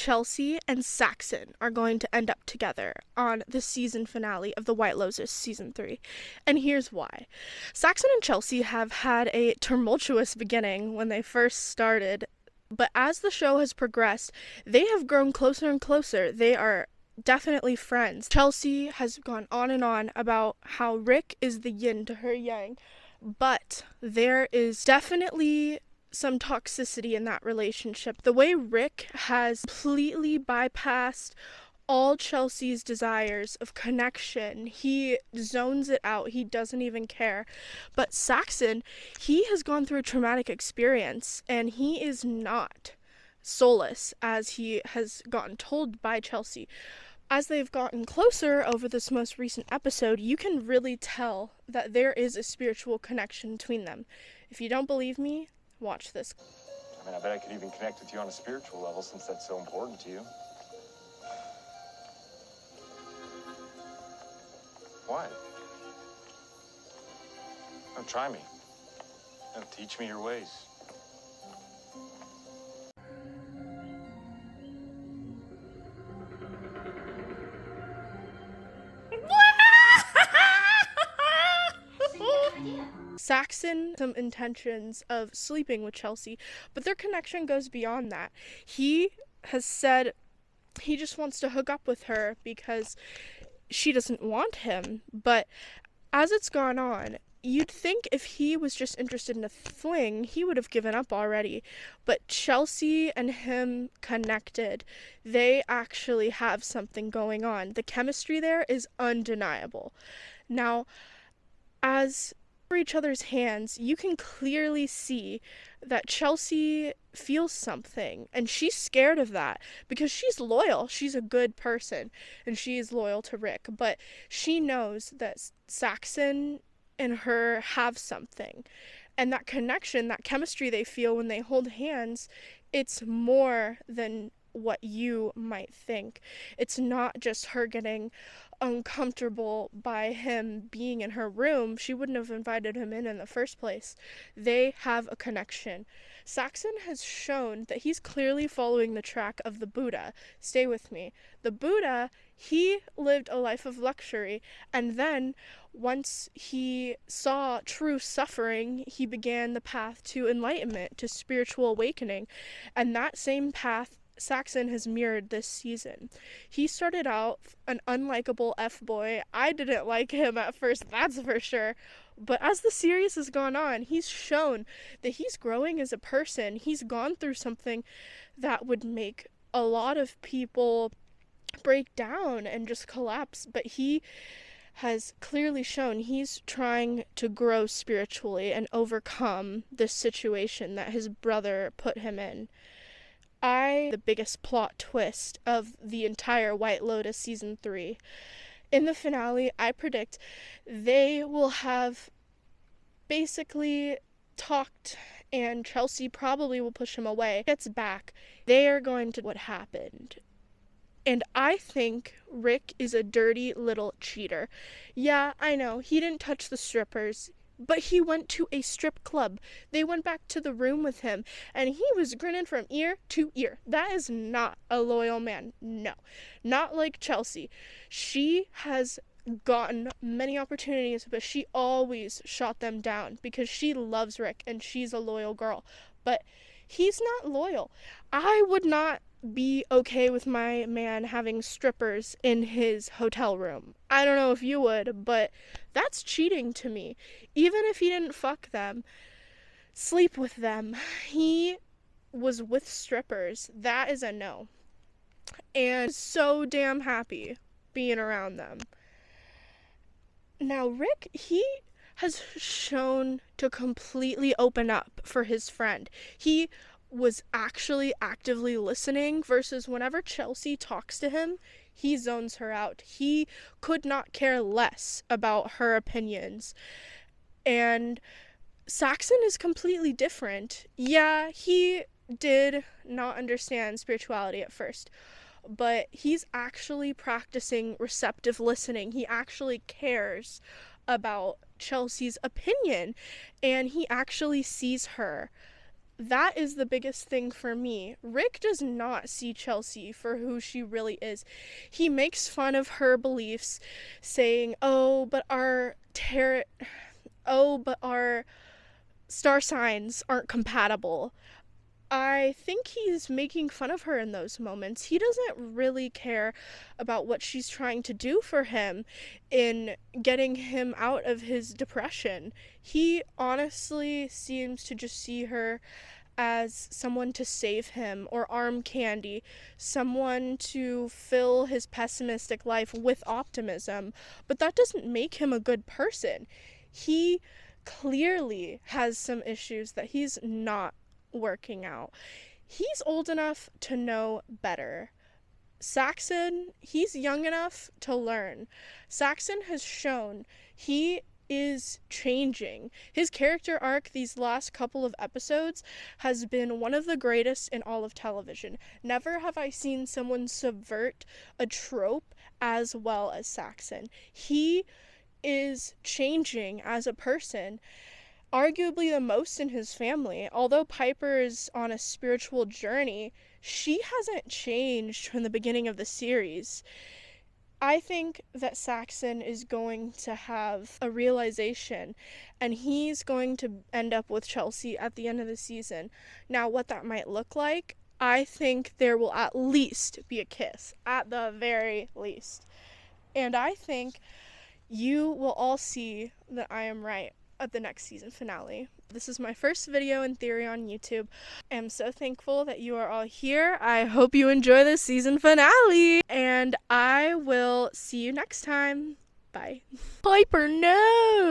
Chelsea and Saxon are going to end up together on the season finale of The White Lotus Season 3. And here's why. Saxon and Chelsea have had a tumultuous beginning when they first started, but as the show has progressed, they have grown closer and closer. They are definitely friends. Chelsea has gone on and on about how Rick is the yin to her yang, but there is definitely some toxicity in that relationship. The way Rick has completely bypassed all Chelsea's desires of connection, he zones it out, he doesn't even care. But Saxon, he has gone through a traumatic experience, and he is not soulless as he has gotten told by Chelsea. As they've gotten closer over this most recent episode, you can really tell that there is a spiritual connection between them. If you don't believe me, watch this. I mean, I bet I could even connect with you on a spiritual level since that's so important to you. Why? Oh, try me. Oh, teach me your ways. Saxon some intentions of sleeping with Chelsea, but their connection goes beyond that. He has said he just wants to hook up with her because she doesn't want him, but as it's gone on, you'd think if he was just interested in a fling, he would have given up already. But Chelsea and him connected. They actually have something going on. The chemistry there is undeniable. Now, as for each other's hands, you can clearly see that Chelsea feels something, and she's scared of that because she's loyal. She's a good person, and she is loyal to Rick, but she knows that Saxon and her have something, and that connection, that chemistry they feel when they hold hands, it's more than what you might think. It's not just her getting uncomfortable by him being in her room. She wouldn't have invited him in the first place. They have a connection. Saxon has shown that he's clearly following the track of the Buddha. Stay with me. The Buddha, he lived a life of luxury, and then once he saw true suffering, he began the path to enlightenment, to spiritual awakening, and that same path Saxon has mirrored this season. He started out an unlikable F-boy. I didn't like him at first, that's for sure. But as the series has gone on, he's shown that he's growing as a person. He's gone through something that would make a lot of people break down and just collapse. But he has clearly shown he's trying to grow spiritually and overcome this situation that his brother put him in. The biggest plot twist of the entire White Lotus Season 3. In the finale, I predict they will have basically talked, and Chelsea probably will push him away. Gets back, they are going to what happened. And I think Rick is a dirty little cheater. Yeah, I know, he didn't touch the strippers, but he went to a strip club. They went back to the room with him, and he was grinning from ear to ear. That is not a loyal man. No, not like Chelsea. She has gotten many opportunities, but she always shot them down because she loves Rick, and she's a loyal girl. But he's not loyal. I would not be okay with my man having strippers in his hotel room. I don't know if you would, but that's cheating to me. Even if he didn't fuck them, sleep with them, he was with strippers. That is a no. And so damn happy being around them. Now Rick, he has shown to completely open up for his friend. He was actually actively listening versus whenever Chelsea talks to him, he zones her out. He could not care less about her opinions. And Saxon is completely different. Yeah, he did not understand spirituality at first, but he's actually practicing receptive listening. He actually cares about Chelsea's opinion, and he actually sees her That is the biggest thing for me. Rick does not see Chelsea for who she really is. He makes fun of her beliefs, saying, oh, but our star signs aren't compatible." I think he's making fun of her in those moments. He doesn't really care about what she's trying to do for him in getting him out of his depression. He honestly seems to just see her as someone to save him or arm candy, someone to fill his pessimistic life with optimism. But that doesn't make him a good person. He clearly has some issues that he's not working out. He's old enough to know better. Saxon, he's young enough to learn. Saxon has shown he is changing. His character arc these last couple of episodes has been one of the greatest in all of television. Never have I seen someone subvert a trope as well as Saxon. He is changing as a person, arguably the most in his family. Although Piper is on a spiritual journey, she hasn't changed from the beginning of the series. I think that Saxon is going to have a realization, and he's going to end up with Chelsea at the end of the season. Now, what that might look like, I think there will at least be a kiss, at the very least. And I think you will all see that I am right at the next season finale. This is my first video in theory on YouTube. I am so thankful that you are all here. I hope you enjoy this season finale, and I will see you next time. Bye. Piper, no!